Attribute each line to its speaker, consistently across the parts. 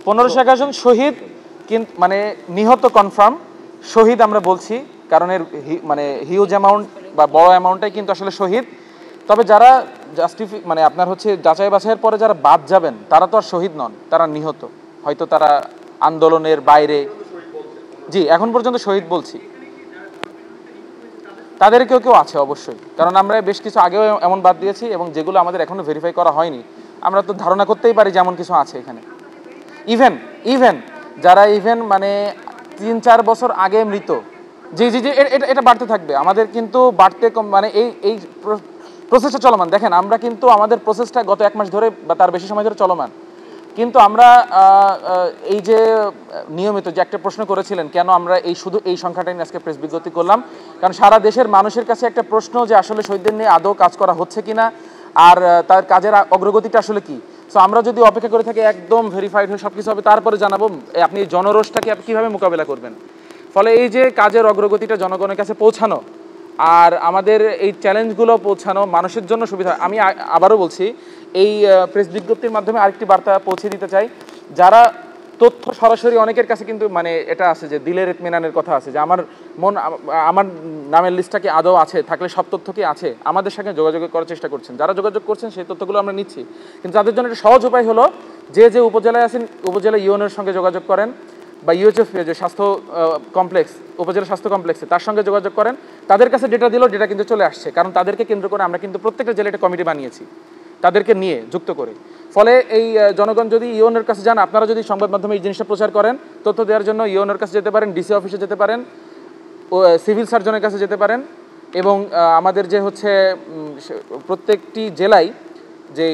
Speaker 1: 1551 জন শহীদ, কিন্তু মানে নিহত কনফার্ম, শহীদ আমরা বলছি কারণ এর মানে হিউজ অ্যামাউন্ট বা বড় অ্যামাউন্টটাই কিন্তু আসলে শহীদ। তবে যারা মানে আপনার হচ্ছে যাচাই বাছাইয়ের পরে যারা বাদ যাবেন তারা তো আর শহীদ নন, তারা নিহত, হয়তো তারা আন্দোলনের বাইরে। জি, এখন পর্যন্ত শহীদ বলছি, তাদের কেউ কেউ আছে অবশ্যই, কারণ আমরা বেশ কিছু আগেও এমন বাদ দিয়েছি এবং যেগুলো আমাদের এখনো ভেরিফাই করা হয়নি, আমরা তো ধারণা করতেই পারি যেমন কিছু আছে এখানে। ইভেন যারা মানে 3-4 বছর আগে মৃত, জি জি জি, এটা বাড়তে থাকবে আমাদের, কিন্তু বাড়তে মানে এই প্রসেসটা চলমান। দেখেন আমরা কিন্তু আমাদের প্রসেসটা গত 1 মাস ধরে বা তার বেশি সময় ধরে চলমান, কিন্তু আমরা এই যে নিয়মিত যে একটা প্রশ্ন করেছিলেন কেন আমরা শুধু এই সংখ্যাটাই নিয়ে আজকে প্রেস বিজ্ঞপ্তি করলাম, কারণ সারা দেশের মানুষের কাছে একটা প্রশ্ন যে আসলে শহীদদের নিয়ে আদৌ কাজ করা হচ্ছে কিনা আর তার কাজের অগ্রগতিটা আসলে কি। সো আমরা যদি অপেক্ষা করে থাকি একদম ভেরিফাইড হয়ে সব কিছু হবে তারপরে জানাবো, আপনি জনরোষটাকে আপনি কীভাবে মোকাবেলা করবেন। ফলে এই যে কাজের অগ্রগতিটা জনগণের কাছে পৌঁছানো আর আমাদের এই চ্যালেঞ্জগুলো পৌঁছানো মানুষের জন্য সুবিধা। আমি আবারও বলছি, এই প্রেস বিজ্ঞপ্তির মাধ্যমে আরেকটি বার্তা পৌঁছে দিতে চাই, যারা তথ্য সরাসরি অনেকের কাছে কিন্তু মানে এটা আছে যে দিলের ইতমিনানের কথা আছে যে আমার নামের লিস্টটা কি আদৌ আছে, থাকলে সব তথ্য কি আছে, আমাদের সঙ্গে যোগাযোগ করার চেষ্টা করছেন। যারা যোগাযোগ করছেন সেই তথ্যগুলো আমরা নিচ্ছি, কিন্তু তাদের জন্য একটা সহজ উপায় হলো যে উপজেলায় আছেন উপজেলা ইউএনের সঙ্গে যোগাযোগ করেন বা ইউএচএফ যে স্বাস্থ্য কমপ্লেক্স, উপজেলা স্বাস্থ্য কমপ্লেক্সে তার সঙ্গে যোগাযোগ করেন। তাদের কাছে ডেটা দিলেও ডেটা কিন্তু চলে আসছে, কারণ তাদেরকে কেন্দ্র করে আমরা কিন্তু প্রত্যেকটা জেলায় একটা কমিটি বানিয়েছি তাদেরকে নিয়ে যুক্ত করে। ফলে এই জনগণ যদি ইউএনের কাছে যান, আপনারা যদি সংবাদ মাধ্যমে এই জিনিসটা প্রচার করেন, তথ্য দেওয়ার জন্য ইউএনের কাছে যেতে পারেন, ডিসি অফিসে যেতে পারেন, সিভিল সার্জনের কাছে যেতে পারেন, এবং আমাদের যে হচ্ছে প্রত্যেকটি জেলায় যে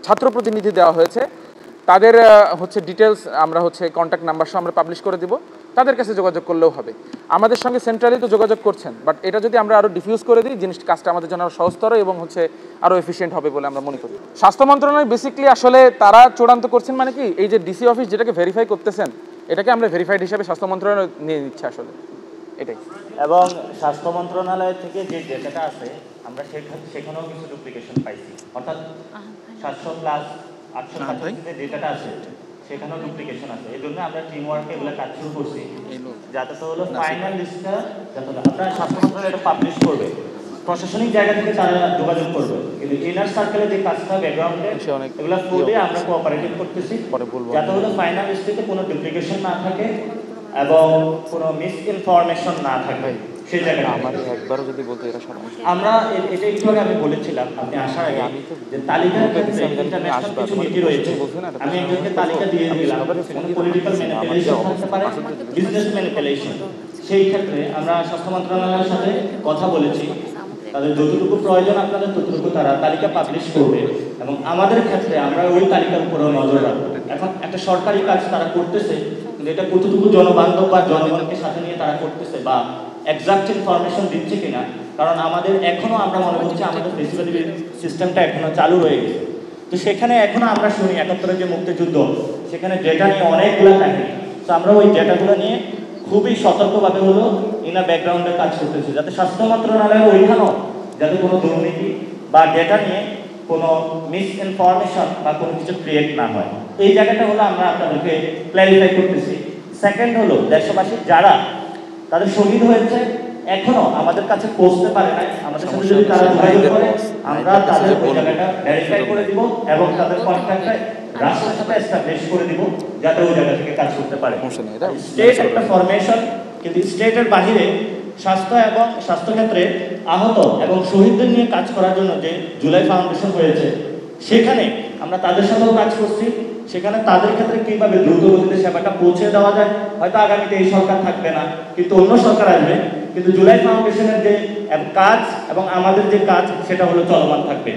Speaker 1: ছাত্র প্রতিনিধি দেওয়া হয়েছে তাদের হচ্ছে ডিটেলস আমরা হচ্ছে কন্ট্যাক্ট নাম্বার সহ আমরা পাবলিশ করে দিব, তাদের কাছে যোগাযোগ করলেও হবে। আমাদের সঙ্গে সেন্ট্রালি তো যোগাযোগ করছেন, বাট এটা যদি আমরা আরও ডিফিউজ করে দিই জিনিস কাজটা আমাদের জন্য আরও সহজতর এবং হচ্ছে আরও এফিসিয়েন্ট হবে বলে আমরা মনে করি। স্বাস্থ্য মন্ত্রণালয় বেসিক্যালি আসলে তারা চূড়ান্ত করছেন মানে কি, এই যে ডিসি অফিস যেটাকে ভেরিফাই করতেছেন এটাকে আমরা ভেরিফাইড হিসাবে স্বাস্থ্য মন্ত্রণালয় নিয়ে নিচ্ছে আসলে এটাই।
Speaker 2: এবং স্বাস্থ্য মন্ত্রণালয় থেকে যে ডেটাটা আছে আমরা সেখানেও কিছু ডুপ্লিকেশন পাইছি, অর্থাৎ 700+800 যে ডেটাটা আছে সেখানেও ডুপ্লিকেশন আছে। এই জন্য আমরা টিম ওয়ার্কে এগুলো কাজ শুরু করছি, যাতে তো হলো ফাইনাল লিস্টটা যাতে আমরা স্বাস্থ্য মন্ত্রণালয় এটা পাবলিশ করবে, প্রশাসনিক জায়গা থেকে তারা যোগাযোগ করবে, কিন্তু ইনার সার্কেলে যে কাজটা ব্যাকগ্রাউন্ডে এগুলো ফুললি আমরা কোঅপারেটিভ করতেছি, যাতে হলো ফাইনাল লিস্টে কোনো ডুপ্লিকেশন না থাকে এবং কোনো মিস ইনফরমেশন না থাকে। সেই জায়গায়
Speaker 1: আমাদের একবারও যদি বলতে এটা সমস্যা,
Speaker 2: আমরা এটা একটু আগে আমি বলেছিলাম আপনি আসার আগে যে তালিকার ক্ষেত্রে ইন্টারন্যাশনাল কিছু নীতি রয়েছে। আমি একজনকে তালিকা দিয়ে দিলাম, পলিটিক্যাল ম্যানিপুলেশন থাকতে পারে, বিজনেস ম্যানিপুলেশন। সেই ক্ষেত্রে আমরা স্বাস্থ্য মন্ত্রণালয়ের সাথে কথা বলেছি, তাদের যতটুকু প্রয়োজন আপনাদের ততটুকু তারা তালিকা পাবলিশ করবে এবং আমাদের ক্ষেত্রে আমরা ওই তালিকার উপরেও নজর রাখবো। এখন একটা সরকারি কাজ তারা করতেছে, কিন্তু এটা কতটুকু জনবান্ধব বা জনগণকে সাথে নিয়ে তারা করতেছে বা এক্সাক্ট ইনফরমেশন দিচ্ছে কিনা, কারণ আমাদের এখনো আমরা মনে করছি আমাদের ফেসিলিটি সিস্টেমটা এখনো চালু রয়ে গেছে। তো সেখানে এখনো আমরা শুনি 71-এর যে মুক্তিযুদ্ধ সেখানে ডেটা নিয়ে অনেকগুলো থাকে, তো আমরা ওই ডেটাগুলো নিয়ে খুবই সতর্কভাবে হলো ইনা ব্যাকগ্রাউন্ডে কাজ করতেছি, যাতে স্বাস্থ্য মন্ত্রণালয়ের ওইখানেও যাতে কোনো দুর্নীতি বা ডেটা নিয়ে কোনো মিস ইনফরমেশন বা কোনো কিছু ক্রিয়েট না হয়। এই জায়গাটা হলো আমরা আপনাদেরকে ক্ল্যারিফাই করতেছি। সেকেন্ড হলো দেশবাসী যারা তাদের শহীদ হয়েছে এখনো আমাদের কাছে পৌঁছতে পারে নাই, আমাদের সাথে যদি তারা যোগাযোগ করে আমরা তাদের ওই জায়গাটা ভেরিফাই করে দিব এবং তাদের কন্ট্যাক্টটা রাষ্ট্রের সাথে এস্টাবলিশ করে দিব, যাতে ওই জায়গা থেকে কাজ করতে পারে। স্টেট একটা ফরমেশন, কিন্তু স্টেটের বাহিরে স্বাস্থ্য এবং স্বাস্থ্যক্ষেত্রে আহত এবং শহীদদের নিয়ে কাজ করার জন্য যে জুলাই ফাউন্ডেশন হয়েছে সেখানে আমরা তাদের সাথেও কাজ করছি। সেখানে তাদের ক্ষেত্রে কীভাবে দ্রুত গতিতে সেবাটা পৌঁছে দেওয়া যায়, হয়তো আগামীতে এই সরকার থাকবে না কিন্তু অন্য সরকার আসবে, কিন্তু জুলাই ফাউন্ডেশনের যে কাজ এবং আমাদের যে কাজ সেটা হলো চলমান থাকবে।